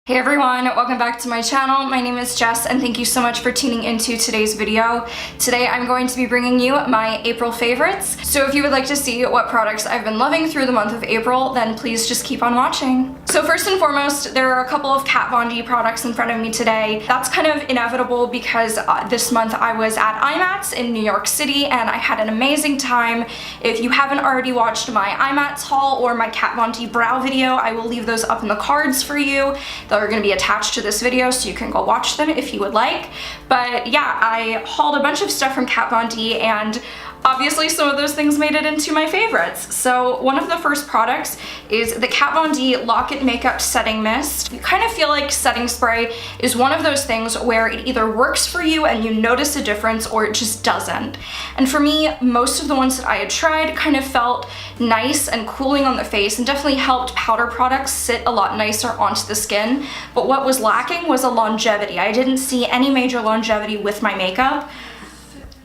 Hey everyone, welcome back to my channel. My name is Jess and thank you so much for tuning into today's video. Today I'm going to be bringing you my April favorites. So if you would like to see what products I've been loving through the month of April, then please just keep on watching. So first and foremost, there are a couple of Kat Von D products in front of me today. That's kind of inevitable because this month I was at IMATS in New York City and I had an amazing time. If you haven't already watched my IMATS haul or my Kat Von D brow video, I will leave those up in the cards for you. Are going to be attached to this video so you can go watch them if you would like. But yeah, I hauled a bunch of stuff from Kat Von D and obviously some of those things made it into my favorites. So one of the first products is the Kat Von D Lock It Makeup Setting Mist. You kind of feel like setting spray is one of those things where it either works for you and you notice a difference or it just doesn't. And for me, most of the ones that I had tried kind of felt nice and cooling on the face and definitely helped powder products sit a lot nicer onto the skin. But what was lacking was a longevity. I didn't see any major longevity with my makeup.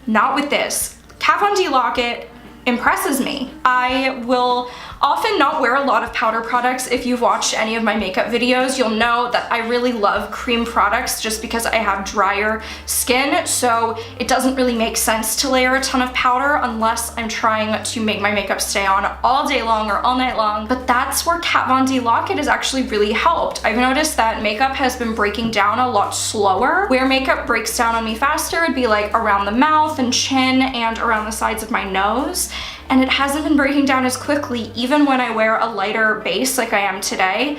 Not with this. Kat Von D Lock It impresses me. I will often not wear a lot of powder products. If you've watched any of my makeup videos, you'll know that I really love cream products just because I have drier skin, so it doesn't really make sense to layer a ton of powder unless I'm trying to make my makeup stay on all day long or all night long. But that's where Kat Von D Lock It has actually really helped. I've noticed that makeup has been breaking down a lot slower. Where makeup breaks down on me faster would be like around the mouth and chin and around the sides of my nose. And it hasn't been breaking down as quickly even when I wear a lighter base like I am today.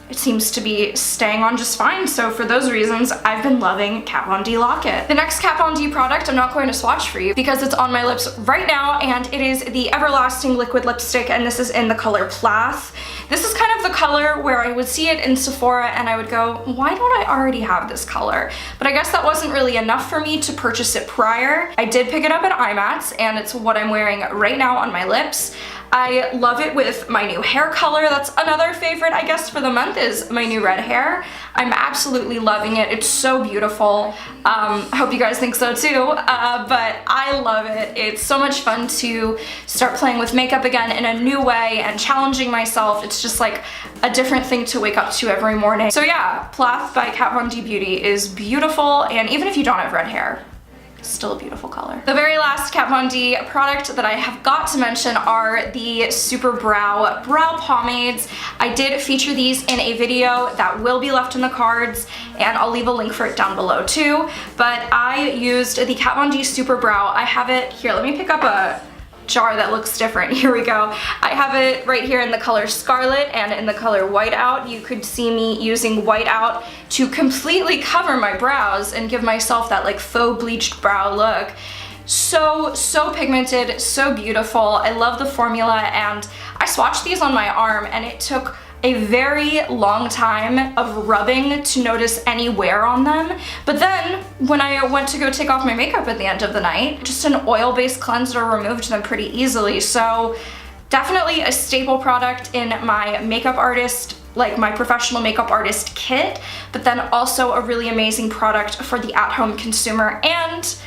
It seems to be staying on just fine, so for those reasons, I've been loving Kat Von D Lock It. The next Kat Von D product I'm not going to swatch for you because it's on my lips right now, and it is the Everlasting Liquid Lipstick, and this is in the color Plath. This is kind of the color where I would see it in Sephora and I would go, why don't I already have this color? But I guess that wasn't really enough for me to purchase it prior. I did pick it up at IMATS, and it's what I'm wearing right now on my lips. I love it with my new hair color. That's another favorite, I guess, for the month is my new red hair. I'm absolutely loving it. It's so beautiful. I hope you guys think so too, but I love it. It's so much fun to start playing with makeup again in a new way and challenging myself. It's just like a different thing to wake up to every morning. So yeah, Plath by Kat Von D Beauty is beautiful, and even if you don't have red hair, still a beautiful color. The very last Kat Von D product that I have got to mention are the Superbrow brow pomades. I did feature these in a video that will be left in the cards, and I'll leave a link for it down below too. But I used the Kat Von D Superbrow. I have it here. Let me pick up a jar that looks different. Here we go. I have it right here in the color Scarlet and in the color Whiteout. You could see me using Whiteout to completely cover my brows and give myself that like faux bleached brow look. So pigmented, so beautiful. I love the formula, and I swatched these on my arm and it took a very long time of rubbing to notice any wear on them. But then when I went to go take off my makeup at the end of the night, just an oil-based cleanser removed them pretty easily. So definitely a staple product in my makeup artist, like my professional makeup artist kit, but then also a really amazing product for the at-home consumer. And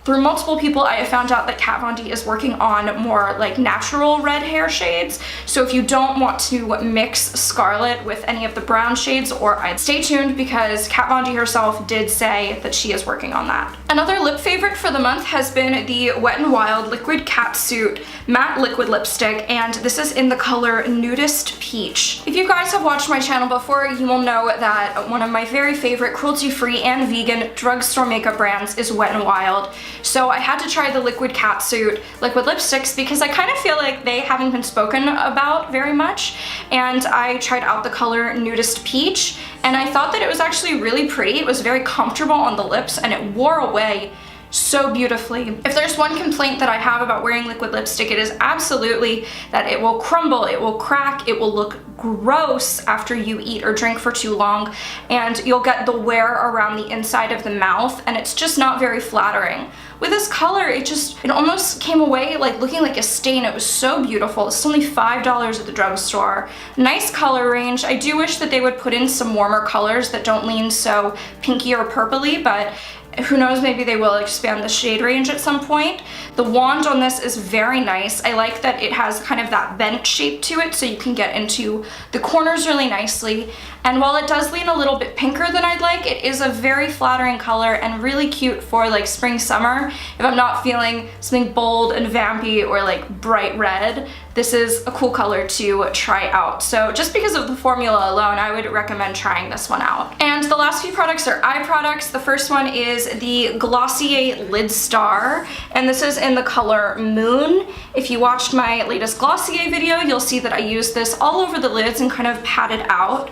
through multiple people, I have found out that Kat Von D is working on more like natural red hair shades. So if you don't want to mix Scarlet with any of the brown shades, or I'd stay tuned because Kat Von D herself did say that she is working on that. Another lip favorite for the month has been the Wet n Wild Liquid Catsuit Matte Liquid Lipstick, and this is in the color Nudist Peach. If you guys have watched my channel before, you will know that one of my very favorite cruelty-free and vegan drugstore makeup brands is Wet n Wild. So I had to try the Liquid Catsuit liquid lipsticks because I kind of feel like they haven't been spoken about very much, and I tried out the color Nudist Peach and I thought that it was actually really pretty. It was very comfortable on the lips and it wore away so beautifully. If there's one complaint that I have about wearing liquid lipstick, it is absolutely that it will crumble, it will crack, it will look gross after you eat or drink for too long, and you'll get the wear around the inside of the mouth, and it's just not very flattering. With this color, it almost came away like looking like a stain. It was so beautiful. It's only $5 at the drugstore. Nice color range. I do wish that they would put in some warmer colors that don't lean so pinky or purpley, but who knows, maybe they will expand the shade range at some point. The wand on this is very nice. I like that it has kind of that bent shape to it so you can get into the corners really nicely. And while it does lean a little bit pinker than I'd like, it is a very flattering color and really cute for like spring, summer. If I'm not feeling something bold and vampy or like bright red, this is a cool color to try out. So just because of the formula alone, I would recommend trying this one out. And the last few products are eye products. The first one is the Glossier Lidstar, and this is in the color Moon. If you watched my latest Glossier video, you'll see that I use this all over the lids and kind of pat it out.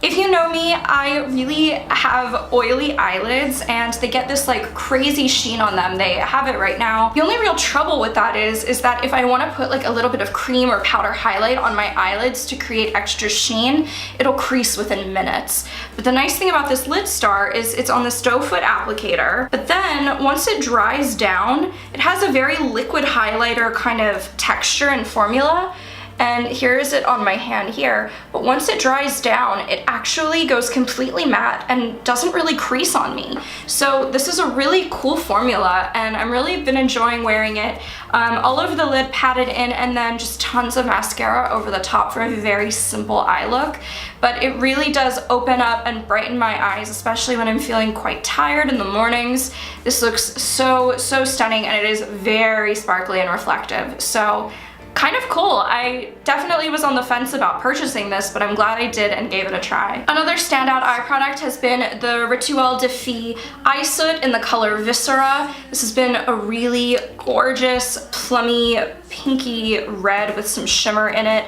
If you know me, I really have oily eyelids and they get this like crazy sheen on them. They have it right now. The only real trouble with that is that if I want to put like a little bit of cream or powder highlight on my eyelids to create extra sheen, it'll crease within minutes. But the nice thing about this Lidstar is it's on this doe foot applicator, but then once it dries down, it has a very liquid highlighter kind of texture and formula. And here is it on my hand here, but once it dries down, it actually goes completely matte and doesn't really crease on me. So this is a really cool formula, and I'm really been enjoying wearing it all over the lid, patted in, and then just tons of mascara over the top for a very simple eye look. But it really does open up and brighten my eyes, especially when I'm feeling quite tired in the mornings. This looks so stunning, and it is very sparkly and reflective. So kind of cool. I definitely was on the fence about purchasing this, but I'm glad I did and gave it a try. Another standout eye product has been the Rituel de Fille Eye Soot in the color Viscera. This has been a really gorgeous, plummy, pinky red with some shimmer in it.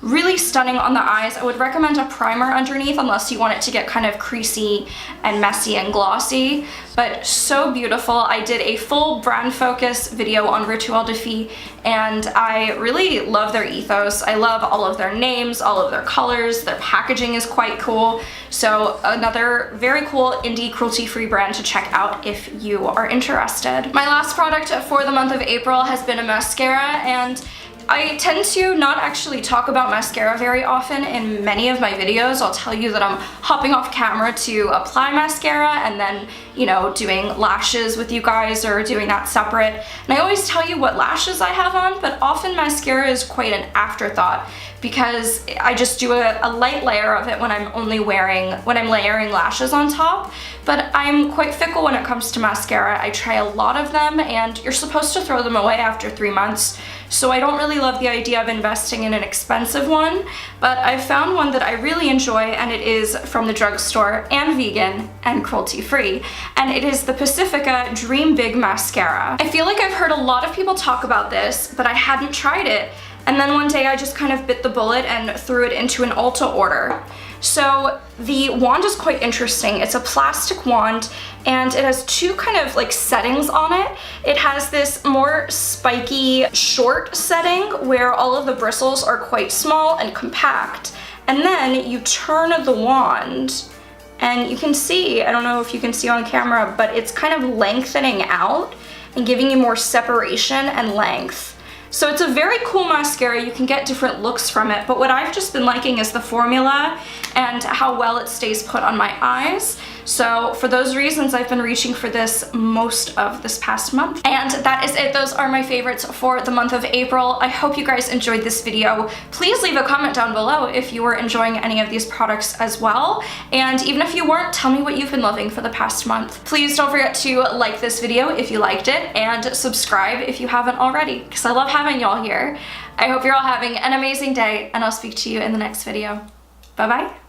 Really stunning on the eyes. I would recommend a primer underneath unless you want it to get kind of creasy and messy and glossy, but so beautiful. I did a full brand focus video on Rituel de Fille, and I really love their ethos. I love all of their names, all of their colors. Their packaging is quite cool. So another very cool indie cruelty-free brand to check out if you are interested. My last product for the month of April has been a mascara, and I tend to not actually talk about mascara very often in many of my videos. I'll tell you that I'm hopping off camera to apply mascara and then, you know, doing lashes with you guys or doing that separate. And I always tell you what lashes I have on, but often mascara is quite an afterthought because I just do a light layer of it when I'm layering lashes on top. But I'm quite fickle when it comes to mascara. I try a lot of them, and you're supposed to throw them away after 3 months. So I don't really love the idea of investing in an expensive one, but I've found one that I really enjoy, and it is from the drugstore and vegan and cruelty-free, and it is the PACIFICA Dream Big Mascara. I feel like I've heard a lot of people talk about this, but I hadn't tried it, and then one day I just kind of bit the bullet and threw it into an Ulta order. So the wand is quite interesting. It's a plastic wand, and it has two kind of like settings on it. It has this more spiky short setting where all of the bristles are quite small and compact. And then you turn the wand and you can see, I don't know if you can see on camera, but it's kind of lengthening out and giving you more separation and length. So it's a very cool mascara. You can get different looks from it, but what I've just been liking is the formula and how well it stays put on my eyes. So for those reasons, I've been reaching for this most of this past month. And that is it. Those are my favorites for the month of April. I hope you guys enjoyed this video. Please leave a comment down below if you were enjoying any of these products as well. And even if you weren't, tell me what you've been loving for the past month. Please don't forget to like this video if you liked it, and subscribe if you haven't already, because I love having y'all here. I hope you're all having an amazing day, and I'll speak to you in the next video. Bye-bye.